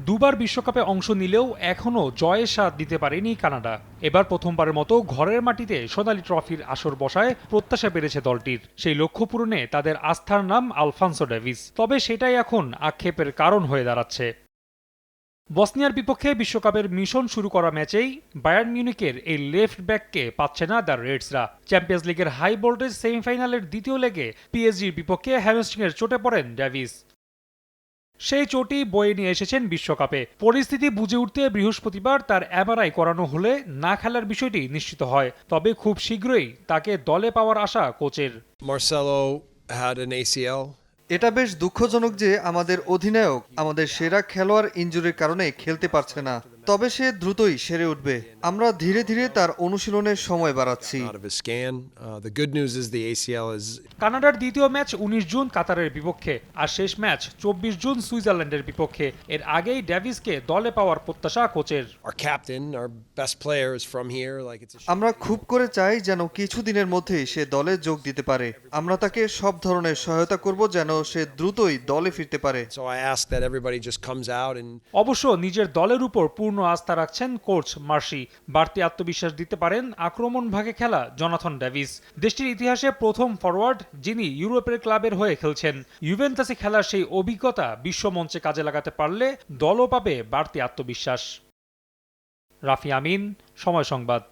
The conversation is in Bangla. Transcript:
দুবার বিশ্বকাপে অংশ নিলেও এখনও জয়ের স্বাদ দিতে পারেনি কানাডা। এবার প্রথমবারের মতো ঘরের মাটিতে সোনালী ট্রফির আসর বসায় প্রত্যাশা বেড়েছে দলটির। সেই লক্ষ্য পূরণে তাদের আস্থার নাম আলফান্সো ডেভিস, তবে সেটাই এখন আক্ষেপের কারণ হয়ে দাঁড়াচ্ছে। বসনিয়ার বিপক্ষে বিশ্বকাপের মিশন শুরু করা ম্যাচেই বায়ার্ন মিউনিখের এই লেফট ব্যাককে পাচ্ছে না দ্য রেডসরা। চ্যাম্পিয়ন্স লিগের হাই ভোল্টেজ সেমিফাইনালের দ্বিতীয় লেগে পিএসজির বিপক্ষে হ্যামস্ট্রিংয়ের চোটে পড়েন ডেভিস। সেই চোটই বয়ে নিয়ে এসেছেন বিশ্বকাপে। পরিস্থিতি বুঝে উঠতে বৃহস্পতিবার তার এমআরআই করানো হলে না খেলার বিষয়টি নিশ্চিত হয়, তবে খুব শীঘ্রই তাকে দলে পাওয়ার আশা কোচের। Marcelo had an ACL. এটা বেশ দুঃখজনক যে আমাদের অধিনায়ক আমাদের সেরা খেলোয়াড় ইনজুরির কারণে খেলতে পারছে না, তবে সে দ্রুতই সেরে উঠবে। আমরা ধীরে ধীরে তার অনুশীলনের সময় বাড়াচ্ছি। Out of his scan. The good news is the ACL is. কানাডার দ্বিতীয় ম্যাচ ১৯ জুন কাতারের বিপক্ষে, আর শেষ ম্যাচ ২৪ জুন সুইজারল্যান্ডের বিপক্ষে। এর আগেই ডেভিসকে দলে পাওয়ার প্রত্যাশা কোচের। Our captain, our best player, is from here. Like it's. আমরা খুব করে চাই যেন কিছু দিনের মধ্যেই সে দলে যোগ দিতে পারে। আমরা তাকে সব ধরনের সহায়তা করব যেন সে দ্রুতই দলে ফিরতে পারে। So I ask that everybody just comes out and. অবশ্য নিজের দলের উপর পূর্ণ আস্থা রাখছেন কোচ মার্সি। বাড়তি আত্মবিশ্বাস দিতে পারেন আক্রমণ ভাগে খেলা জোনাথন ডেভিস। দেশটির ইতিহাসে প্রথম ফরওয়ার্ড যিনি ইউরোপের ক্লাবের হয়ে খেলছেন। ইউভেন্টাসে খেলার সেই অভিজ্ঞতা বিশ্বমঞ্চে কাজে লাগাতে পারলে দলও পাবে বাড়তি আত্মবিশ্বাস। রাফি আমিন, সময় সংবাদ।